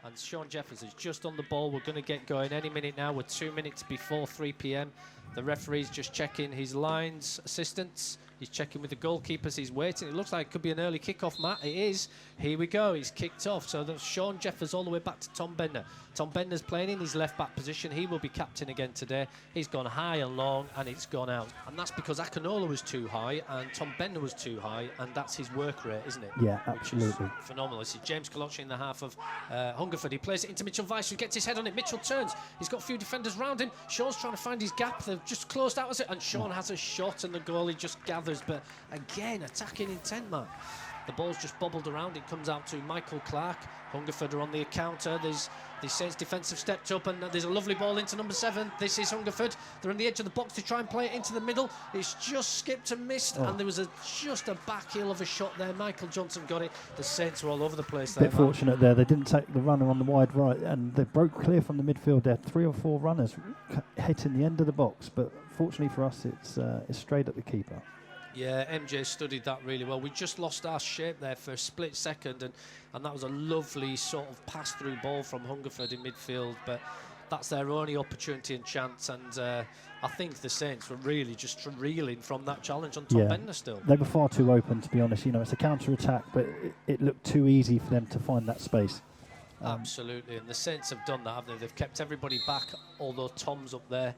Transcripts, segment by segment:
And Sean Jeffers is just on the ball. We're going to get going any minute now. We're 2 minutes before 3 p.m. The referee's just checking his lines, assistants. He's checking with the goalkeepers. He's waiting. It looks like it could be an early kick-off, Matt. It is. Here we go. He's kicked off. So that's Sean Jeffers all the way back to Tom Bender. Tom Bender's playing in his left-back position. He will be captain again today. He's gone high and long, and it's gone out. And that's because Akinola was too high, and Tom Bender was too high, and that's his work rate, isn't it? Yeah, absolutely. Phenomenal. This is James Colochi in the half of Hungerford. He plays it into Mitchell Weiss, who gets his head on it. Mitchell turns. He's got a few defenders round him. Sean's trying to find his gap. They've just closed out, and Sean has a shot, and the goalie just gathers. But again, attacking intent, Matt. The ball's just bobbled around. It comes out to Michael Clark. Hungerford are on the counter. There's the Saints defence have stepped up, and there's a lovely ball into number 7. This is Hungerford. They're on the edge of the box to try and play it into the middle. It's just skipped and missed, and there was just a back heel of a shot there. Michael Johnson got it. The Saints were all over the place there. Bit fortunate there. They didn't take the runner on the wide right, and they broke clear from the midfield there. 3 or 4 runners hitting the end of the box, but fortunately for us, it's straight at the keeper. Yeah, MJ studied that really well. We just lost our shape there for a split second, and that was a lovely sort of pass-through ball from Hungerford in midfield, but that's their only opportunity and chance, and I think the Saints were really just reeling from that challenge on Tom Bender still. They were far too open, to be honest. You know, it's a counter-attack, but it looked too easy for them to find that space. Absolutely, and the Saints have done that, haven't they? They've kept everybody back, although Tom's up there.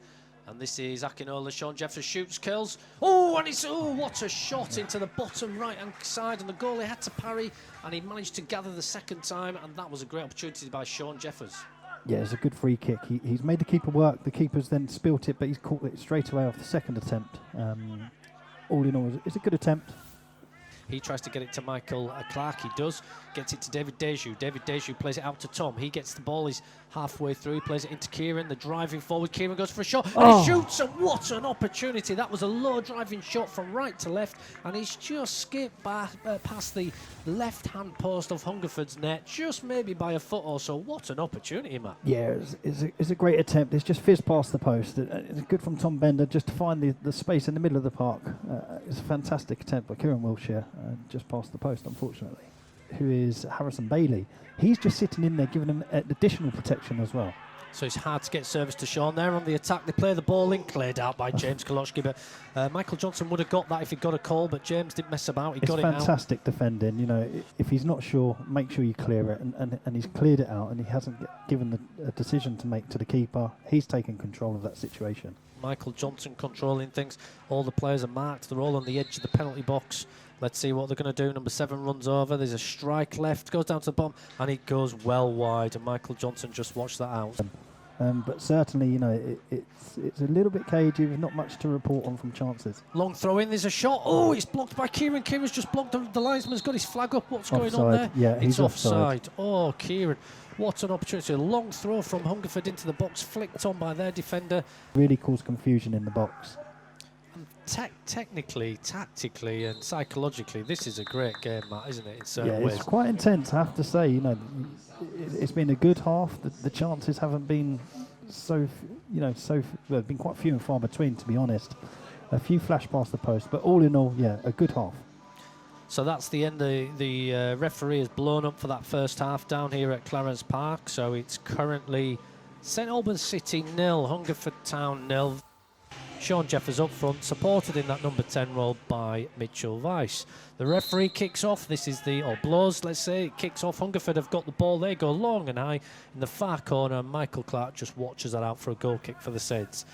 And this is Akinola. Sean Jeffers shoots, curls. Oh, and it's, what a shot into the bottom right-hand side. And the goalie had to parry, and he managed to gather the second time. And that was a great opportunity by Sean Jeffers. Yeah, it's a good free kick. He's made the keeper work. The keeper's then spilt it, but he's caught it straight away off the second attempt. All in all, it's a good attempt. He tries to get it to Michael Clark. He does. Gets it to David Deju. David Deju plays it out to Tom. He gets the ball. He's halfway through. He plays it into Kieran. The driving forward. Kieran goes for a shot. And he shoots. And what an opportunity. That was a low driving shot from right to left. And he's just skipped past the left-hand post of Hungerford's net. Just maybe by a foot or so. What an opportunity, Matt. Yeah, it's a great attempt. It's just fizzed past the post. It's good from Tom Bender just to find the space in the middle of the park. It's a fantastic attempt by Kieran Wilshire. Just past the post, unfortunately. Who is Harrison Bailey. He's just sitting in there giving him additional protection as well. So it's hard to get service to Sean there on the attack. They play the ball in, cleared out by James Koloski, but Michael Johnson would have got that if he'd got a call, but James didn't mess about. He got it out. It's fantastic defending. You know, if he's not sure, make sure you clear it, and he's cleared it out, and he hasn't given a decision to make to the keeper. He's taken control of that situation. Michael Johnson controlling things. All the players are marked. They're all on the edge of the penalty box. Let's see what they're going to do. Number 7 runs over. There's a strike left. Goes down to the bottom. And it goes well wide. And Michael Johnson just watched that out. But certainly, you know, it's a little bit cagey. There's not much to report on from chances. Long throw in. There's a shot. Oh, it's blocked by Kieran. Kieran's just blocked. The linesman's got his flag up. What's going on there? Yeah, he's offside. Oh, Kieran. What an opportunity. A long throw from Hungerford into the box. Flicked on by their defender. Really caused confusion in the box. Technically, tactically, and psychologically, this is a great game, Matt, isn't it? In certain ways. It's quite intense, I have to say. You know, it's been a good half. The chances haven't been been quite few and far between, to be honest. A few flash past the post, but all in all, yeah, a good half. So that's the end. The referee has blown up for that first half down here at Clarence Park. So it's currently St Albans City 0, Hungerford Town 0. Sean Jeffers up front, supported in that number 10 role by Mitchell Weiss. The referee kicks off. This is blows, let's say. It kicks off. Hungerford have got the ball. They go long and high in the far corner. Michael Clark just watches that out for a goal kick for the Saints.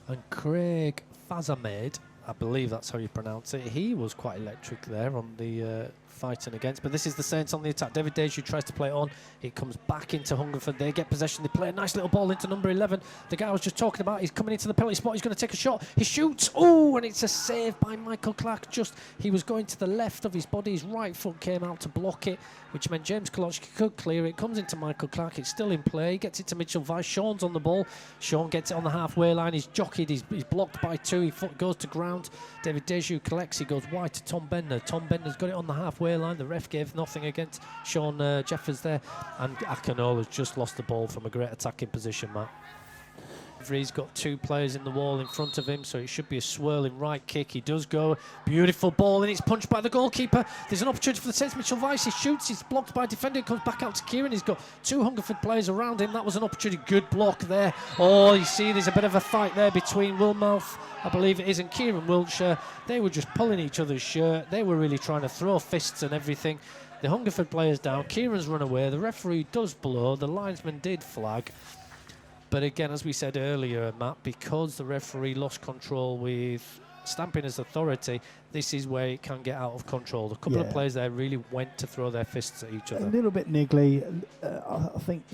And Craig Fazamed, I believe that's how you pronounce it, he was quite electric there on the fighting against. But this is the Saints on the attack. David Deju tries to play it on. It comes back into Hungerford. They get possession. They play a nice little ball into number 11. The guy I was just talking about, he's coming into the penalty spot. He's going to take a shot. He shoots. Oh, and it's a save by Michael Clark. He was going to the left of his body. His right foot came out to block it, which meant James Koloski could clear it. Comes into Michael Clark. It's still in play. He gets it to Mitchell Weiss. Sean's on the ball. Sean gets it on the halfway line. He's jockeyed. He's blocked by 2. He goes to ground. David Deju collects. He goes wide to Tom Bender. Tom Bender's got it on the halfway line. The ref gave nothing against Sean Jeffers there. And Akinola's just lost the ball from a great attacking position, Matt. He's got 2 players in the wall in front of him, so it should be a swirling right kick. He does go. Beautiful ball, and it's punched by the goalkeeper. There's an opportunity for the Saints. Mitchell Weiss, he shoots. He's blocked by a defender. It comes back out to Kieran. He's got 2 Hungerford players around him. That was an opportunity. Good block there. Oh, you see, there's a bit of a fight there between Wilmouth, I believe it is, and Kieran Wiltshire. They were just pulling each other's shirt. They were really trying to throw fists and everything. The Hungerford players down. Kieran's run away. The referee does blow. The linesman did flag. But again, as we said earlier, Matt, because the referee lost control with stamping his authority, this is where it can get out of control. A couple of players there really went to throw their fists at each other. A little bit niggly. I think,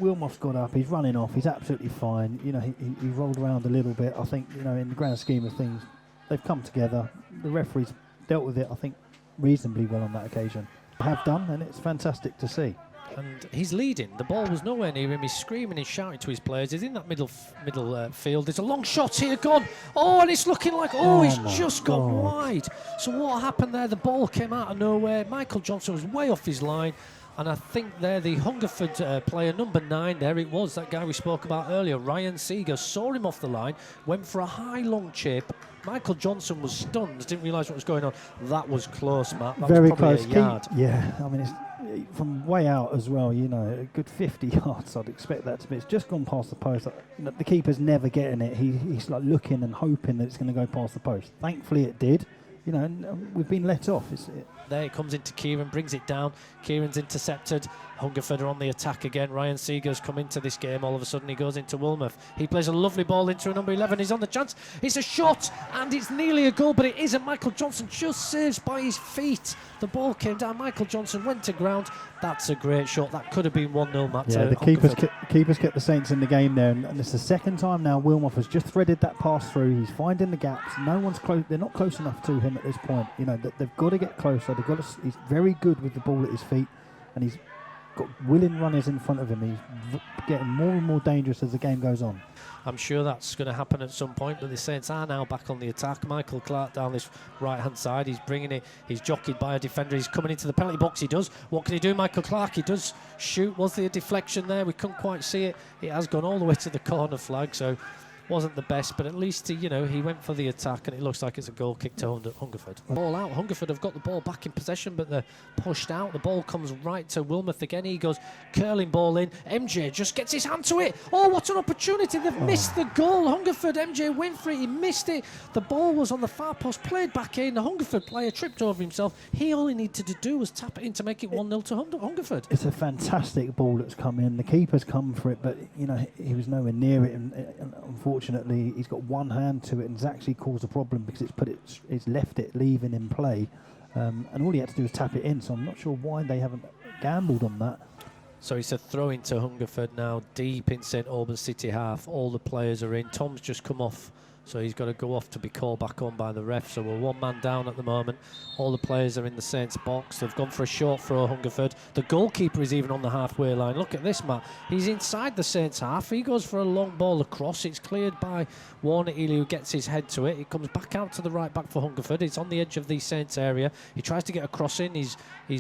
Wilmoth's got up. He's running off. He's absolutely fine. He rolled around a little bit. I think, in the grand scheme of things, they've come together. The referee's dealt with it, I think, reasonably well on that occasion. Have done, and it's fantastic to see. And he's leading. The ball was nowhere near him. He's screaming, he's shouting to his players. He's in that middle field. There's a long shot here gone. Oh, and it's looking like, he's just gone wide. So what happened there? The ball came out of nowhere. Michael Johnson was way off his line. And I think there, the Hungerford player, number 9, there it was, that guy we spoke about earlier, Ryan Seeger, saw him off the line, went for a high, long chip. Michael Johnson was stunned, didn't realise what was going on. That was close, Matt. That Very was probably close. A yard. It's from way out as well, a good 50 yards, I'd expect that to be. It's just gone past the post. The keeper's never getting it. He's like looking and hoping that it's going to go past the post. Thankfully it did, and we've been let off. There it comes into Kieran, brings it down. Kieran's intercepted. Hungerford are on the attack again. Ryan Seeger's come into this game. All of a sudden he goes into Wilmouth. He plays a lovely ball into a number 11. He's on the chance. It's a shot and it's nearly a goal, but it isn't. Michael Johnson just saves by his feet. The ball came down. Michael Johnson went to ground. That's a great shot. That could have been 1-0, Matt. Yeah, the keeper's kept the Saints in the game there, and it's the second time now Wilmouth has just threaded that pass through. He's finding the gaps. No one's close. They're not close enough to him at this point. They've got to get closer. He's very good with the ball at his feet, and he's got willing runners in front of him. He's getting more and more dangerous as the game goes on. I'm sure that's going to happen at some point, but the Saints are now back on the attack. Michael Clark down this right-hand side. He's bringing it. He's jockeyed by a defender. He's coming into the penalty box. He does. What can he do, Michael Clark? He does shoot. Was there a deflection there? We couldn't quite see it. It has gone all the way to the corner flag, so wasn't the best, but at least he went for the attack, and it looks like it's a goal kick to Hungerford. Ball out. Hungerford have got the ball back in possession, but they're pushed out. The ball comes right to Wilmouth again. He goes curling ball in. MJ just gets his hand to it. Oh, what an opportunity. They've missed the goal. Hungerford, MJ went for it. He missed it. The ball was on the far post, played back in. The Hungerford player tripped over himself. All he needed to do was tap it in to make it 1-0 to Hungerford. It's a fantastic ball that's come in. The keeper's come for it, but he was nowhere near it, and unfortunately he's got one hand to it, and it's actually caused a problem because it's left it leaving in play, and all he had to do was tap it in. So I'm not sure why they haven't gambled on that. So it's a throw into Hungerford now, deep in St Albans City half. All the players are in. Tom's just come off, so he's got to go off to be called back on by the ref. So we're 1 man down at the moment. All the players are in the Saints box. They've gone for a short throw, Hungerford. The goalkeeper is even on the halfway line. Look at this, Matt. He's inside the Saints half. He goes for a long ball across. It's cleared by Warner Ely, who gets his head to it. It comes back out to the right back for Hungerford. It's on the edge of the Saints area. He tries to get a cross in. He's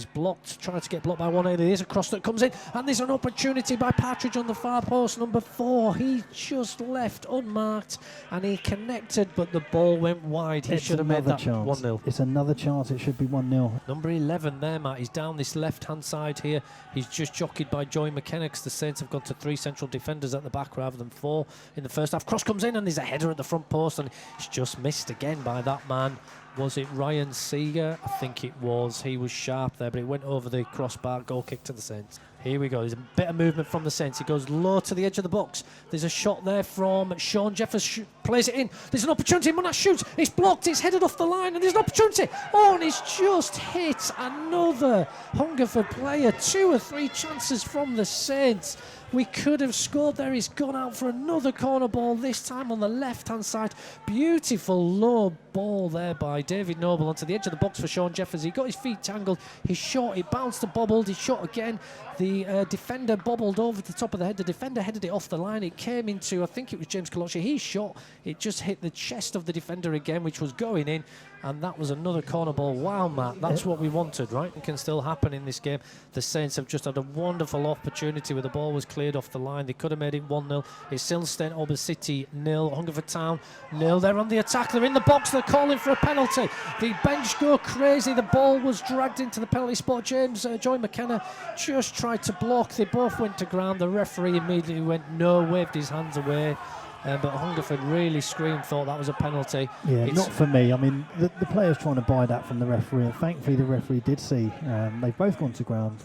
blocked, trying to get blocked by Warner Ely. There's a cross that comes in, and there's an opportunity by Partridge on the far post, number 4. He just left unmarked, and he connected, but the ball went wide. He should have made that 1-0. It's another chance. It should be 1-0. Number 11 there, Matt. He's down this left-hand side here. He's just jockeyed by Joy McKenna, because the Saints have gone to 3 central defenders at the back rather than 4 in the first half. Cross comes in, and there's a header at the front post, and it's just missed again by that man. Was it Ryan Seeger? I think it was. He was sharp there, but it went over the crossbar. Goal kick to the Saints. Here we go. There's a bit of movement from the Saints. He goes low to the edge of the box. There's a shot there from Sean Jeffers. Plays it in. There's an opportunity. Munat shoots. It's blocked. It's headed off the line, and there's an opportunity. Oh, and he's just hit another Hungerford player. 2 or 3 chances from the Saints. We could have scored there. He's gone out for another corner ball, this time on the left-hand side. Beautiful low ball there by David Noble onto the edge of the box for Sean Jeffers. He got his feet tangled. He shot. It bounced and bobbled. He shot again. The defender bobbled over the top of the head. The defender headed it off the line. It came into, I think it was James Colochi. He shot. It just hit the chest of the defender again, which was going in. and that was another corner ball. Wow, Matt, that's what we wanted, right? It can still happen in this game. The Saints have just had a wonderful opportunity where the ball was cleared off the line. They could have made it 1-0. It's still St Albans City 0, Hungerford Town 0. They're on the attack, they're in the box, they're calling for a penalty. The bench go crazy, the ball was dragged into the penalty spot. Joy McKenna just tried to block. They both went to ground. The referee immediately went no, waved his hands away. But Hungerford really screamed, thought that was a penalty. Yeah, not for me. I mean, the player's trying to buy that from the referee, and thankfully the referee did see. They've both gone to ground.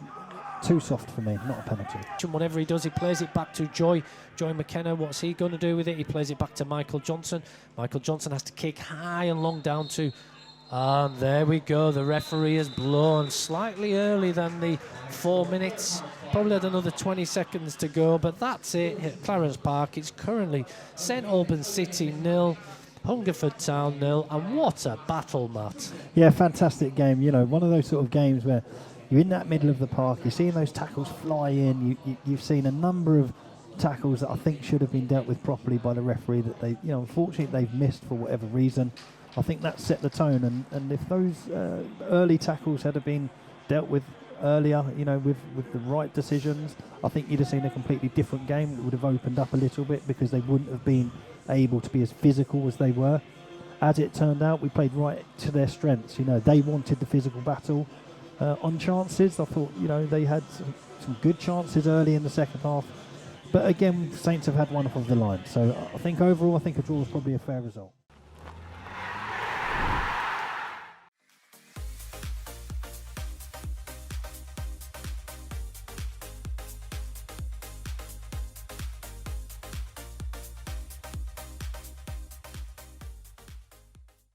Too soft for me, not a penalty. Whatever he does, he plays it back to Joy McKenna. What's he going to do with it? He plays it back to Michael Johnson. Michael Johnson has to kick high and long down to... And there we go. The referee has blown slightly early than the 4 minutes. Probably had another 20 seconds to go, but that's it at Clarence Park. It's currently St Albans City 0, Hungerford Town 0, and what a battle, Matt. Yeah, fantastic game. You know, one of those sort of games where you're in that middle of the park, you're seeing those tackles fly in. You've seen a number of tackles that I think should have been dealt with properly by the referee that they, unfortunately they've missed for whatever reason. I think that set the tone, and if those early tackles had been dealt with earlier, with the right decisions, I think you'd have seen a completely different game. It would have opened up a little bit because they wouldn't have been able to be as physical as they were. As it turned out, we played right to their strengths. They wanted the physical battle. On chances, I thought, they had some good chances early in the second half. But again, Saints have had one off of the line. So I think overall, a draw is probably a fair result.